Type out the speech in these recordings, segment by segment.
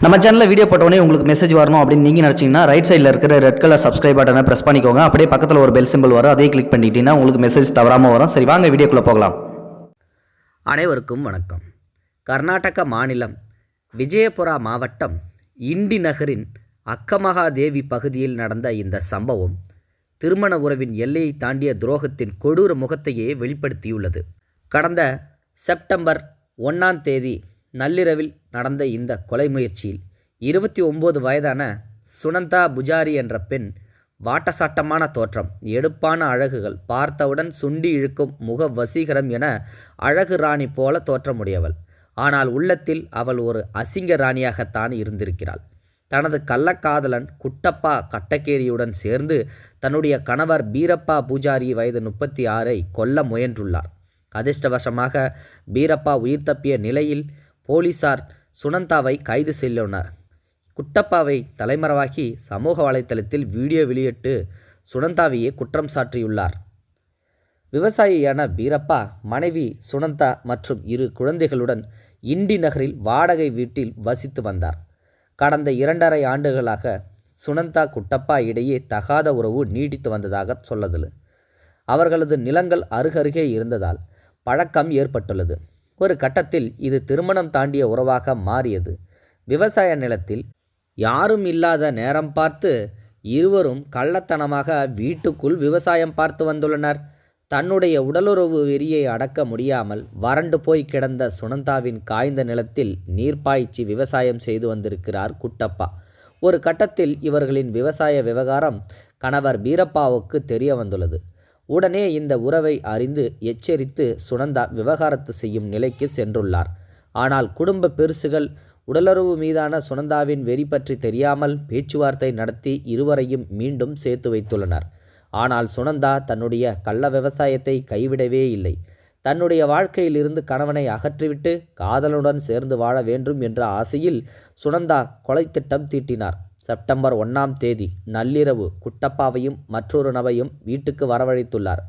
நம்ம சேனலில் வீடியோ போட்டோடனே உங்களுக்கு மெசேஜ் வரணும் அப்படின்னு நீங்கள் நினச்சிங்கன்னா ரைட் சைடில் இருக்கிற ரெட் கலர் சப்ஸ்கிரைப் பட்டனை ப்ரெஸ் பண்ணிக்கோங்க. அப்படியே பக்கத்தில் ஒரு பெல் சிம்பிள் வரும், அதே கிளிக் பண்ணிட்டீங்கன்னா உங்களுக்கு மெசேஜ் தவறாமல் வரும். சரி, வாங்க வீடியோக்குள்ளே போகலாம். அனைவருக்கும் வணக்கம். கர்நாடக மாநிலம் விஜயபுரா மாவட்டம் இண்டி நகரின் அக்கமகாதேவி பகுதியில் நடந்த இந்த சம்பவம் திருமண உறவின் எல்லையை தாண்டிய துரோகத்தின் கொடூர முகத்தையே வெளிப்படுத்தியுள்ளது. கடந்த செப்டம்பர் 1ஆம் தேதி நள்ளிரவில் நடந்த இந்த கொலை முயற்சியில் 29 வயதான சுனந்தா புஜாரி என்ற பெண் வாட்டசாட்டமான தோற்றம், எடுப்பான அழகுகள், பார்த்தவுடன் சுண்டி இழுக்கும் முக வசீகரம் என அழகு ராணி போல தோற்றமுடையவள். ஆனால் உள்ளத்தில் அவள் ஒரு அசிங்க ராணியாகத்தான் இருந்திருக்கிறாள். தனது கள்ளக்காதலன் குட்டப்பா கட்டக்கேரியுடன் சேர்ந்து தன்னுடைய கணவர் பீரப்பா பூஜாரி வயது 36 கொல்ல முயன்றுள்ளார். அதிர்ஷ்டவசமாக பீரப்பா உயிர் தப்பிய நிலையில் போலீசார் சுனந்தாவை கைது செய்துள்ளனர். குட்டப்பாவை தலைமறைவாகி சமூக வலைத்தளத்தில் வீடியோ வெளியிட்டு சுனந்தாவையே குற்றம் சாட்டியுள்ளார். விவசாயியான பீரப்பா மனைவி சுனந்தா மற்றும் 2 குழந்தைகளுடன் இண்டி நகரில் வாடகை வீட்டில் வசித்து வந்தார். கடந்த 2.5 ஆண்டுகளாக சுனந்தா குட்டப்பா இடையே தகாத உறவு நீடித்து வந்ததாக சொல்லது. அவர்களது நிலங்கள் அருகருகே இருந்ததால் பழக்கம் ஏற்பட்டுள்ளது. ஒரு கட்டத்தில் இது திருமணம் தாண்டிய உறவாக மாறியது. விவசாய நிலத்தில் யாரும் இல்லாத நேரம் பார்த்து இருவரும் கள்ளத்தனமாக வீட்டுக்குள் விவசாயம் பார்த்து வந்துள்ளனர். தன்னுடைய உடலுறவு வெறியை அடக்க முடியாமல் வறண்டு போய் கிடந்த சுனந்தாவின் காய்ந்த நிலத்தில் நீர் பாய்ச்சி விவசாயம் செய்து வந்திருக்கிறார் குட்டப்பா. ஒரு கட்டத்தில் இவர்களின் விவசாய விவகாரம் கணவர் பீரப்பாவுக்கு தெரிய வந்துள்ளது. உடனே இந்த உறவை அறிந்து எச்சரித்து சுனந்தா விவகாரத்து செய்யும் நிலைக்கு சென்றுள்ளார். ஆனால் குடும்ப பெருசுகள் உடலுறவு மீதான சுனந்தாவின் வெறி பற்றி தெரியாமல் பேச்சுவார்த்தை நடத்தி இருவரையும் மீண்டும் சேர்த்து வைத்துள்ளனர். ஆனால் சுனந்தா தன்னுடைய கள்ள விவசாயத்தை கைவிடவே இல்லை. தன்னுடைய வாழ்க்கையிலிருந்து கணவனை அகற்றிவிட்டு காதலனுடன் சேர்ந்து வாழ வேண்டும் என்ற ஆசையில் சுனந்தா கொலை திட்டம் தீட்டினார். செப்டம்பர் 1ஆம் தேதி நள்ளிரவு குட்டப்பாவையும் மற்றொரு நபரையும் வீட்டுக்கு வரவழைத்துள்ளார்.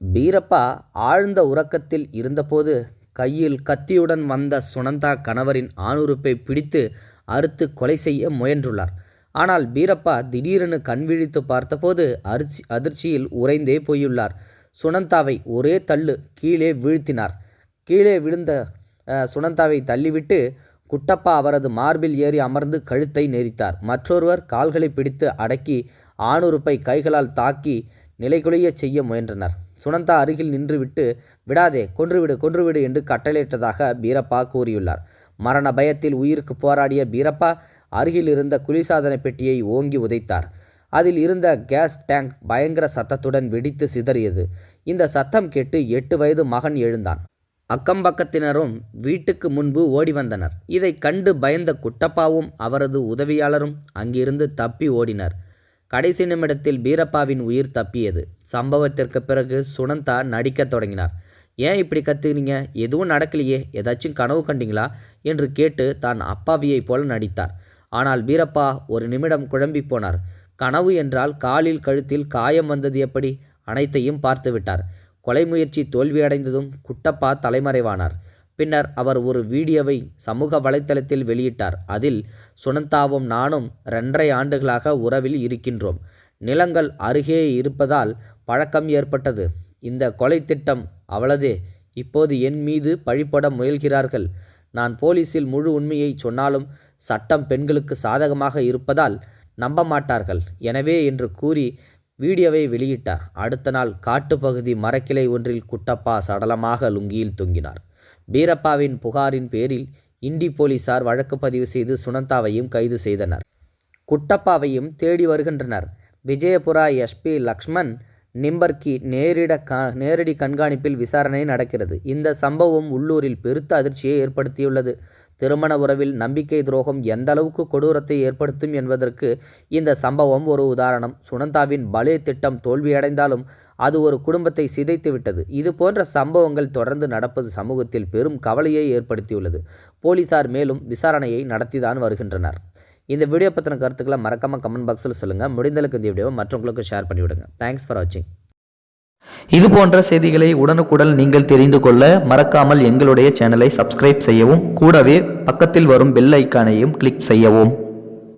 பீரப்பா ஆழ்ந்த உறக்கத்தில் இருந்தபோது கையில் கத்தியுடன் வந்த சுனந்தா கணவரின் ஆணுறுப்பை பிடித்து அறுத்து கொலை செய்ய முயன்றுள்ளார். ஆனால் பீரப்பா திடீரென கண்விழித்து பார்த்தபோது அதிர்ச்சியில் உறைந்தே போயுள்ளார். சுனந்தாவை ஒரே தள்ளு கீழே வீழ்த்தினார். கீழே விழுந்த சுனந்தாவை தள்ளிவிட்டு குட்டப்பா அவரது மார்பில் ஏறி அமர்ந்து கழுத்தை நெரித்தார். மற்றொருவர் கால்களை பிடித்து அடக்கி ஆணுறுப்பை கைகளால் தாக்கி நிலைகுலைய செய்ய முயன்றனர். சுனந்தா அருகில் நின்றுவிட்டு விடாதே, கொன்றுவிடு என்று கட்டளையிட்டதாக பீரப்பா கூறியுள்ளார். மரண பயத்தில் உயிருக்கு போராடிய பீரப்பா அருகில் இருந்த குளிர்சாதன பெட்டியை ஓங்கி உதைத்தார். அதில் இருந்த கேஸ் டேங்க் பயங்கர சத்தத்துடன் வெடித்து சிதறியது. இந்த சத்தம் கேட்டு 8 வயது மகன் எழுந்தான். அக்கம்பக்கத்தினரும் வீட்டுக்கு முன்பு ஓடி வந்தனர். இதை கண்டு பயந்த குட்டப்பாவும் அவரது உதவியாளரும் அங்கிருந்து தப்பி ஓடினர். கடைசி நிமிடத்தில் பீரப்பாவின் உயிர் தப்பியது. சம்பவத்திற்கு பிறகு சுனந்தா நடிக்கத் தொடங்கினார். ஏன் இப்படி கத்துக்கிறீங்க? எதுவும் நடக்கலையே, ஏதாச்சும் கனவு கண்டீங்களா என்று கேட்டு தான் அப்பாவியைப் போல நடித்தார். ஆனால் பீரப்பா ஒரு நிமிடம் குழம்பி போனார். கனவு என்றால் காலில் கழுத்தில் காயம் வந்தது எப்படி? அனைத்தையும் பார்த்துவிட்டார். கொலை முயற்சி தோல்வியடைந்ததும் குட்டப்பா தலைமறைவானார். பின்னர் அவர் ஒரு வீடியோவை சமூக வலைத்தளத்தில் வெளியிட்டார். அதில் சுனந்தாவும் நானும் 2.5 ஆண்டுகளாக உறவில் இருக்கின்றோம். நிலங்கள் அருகே இருப்பதால் பழக்கம் ஏற்பட்டது. இந்த கொலை திட்டம் அவளதே. இப்போது என் மீது பழிபோட முயல்கிறார்கள். நான் போலீசில் முழு உண்மையை சொன்னாலும் சட்டம் பெண்களுக்கு சாதகமாக இருப்பதால் நம்ப மாட்டார்கள். எனவே என்று கூறி வீடியோவை வெளியிட்டார். அடுத்த நாள் காட்டுப்பகுதி மரக்கிளை ஒன்றில் குட்டப்பா சடலமாக லுங்கியில் தொங்கினார். பீரப்பாவின் புகாரின் பேரில் இண்டி போலீசார் வழக்கு பதிவு செய்து சுனந்தாவையும் கைது செய்தனர். குட்டப்பாவையும் தேடி வருகின்றனர். விஜயபுரா எஸ்பி லக்ஷ்மண் நிம்பர்கி நேரடி கண்காணிப்பில் விசாரணை நடக்கிறது. இந்த சம்பவம் உள்ளூரில் பெருத்த அதிர்ச்சியை ஏற்படுத்தியுள்ளது. திருமண உறவில் நம்பிக்கை துரோகம் எந்த அளவுக்கு கொடூரத்தை ஏற்படுத்தும் என்பதற்கு இந்த சம்பவம் ஒரு உதாரணம். சுனந்தாவின் பலே திட்டம் தோல்வியடைந்தாலும் அது ஒரு குடும்பத்தை சிதைத்து விட்டது. இது போன்ற சம்பவங்கள் தொடர்ந்து நடப்பது சமூகத்தில் பெரும் கவலையை ஏற்படுத்தியுள்ளது. போலீசார் மேலும் விசாரணையை நடத்திதான் வருகின்றனர். இந்த வீடியோ பற்றின கருத்துக்களை மறக்காமல் கமெண்ட் பாக்ஸில் சொல்லுங்கள். முடிந்தளவுக்கு இந்த வீடியோவை மற்றவங்களுக்கு ஷேர் பண்ணிவிடுங்க. தேங்க்ஸ் ஃபார் வாட்சிங். இது போன்ற செய்திகளை உடனுக்குடன் நீங்கள் தெரிந்து கொள்ள மறக்காமல் எங்களுடைய சேனலை சப்ஸ்கிரைப் செய்யவும், கூடவே பக்கத்தில் வரும் பெல் ஐக்கானையும் கிளிக் செய்யவும்.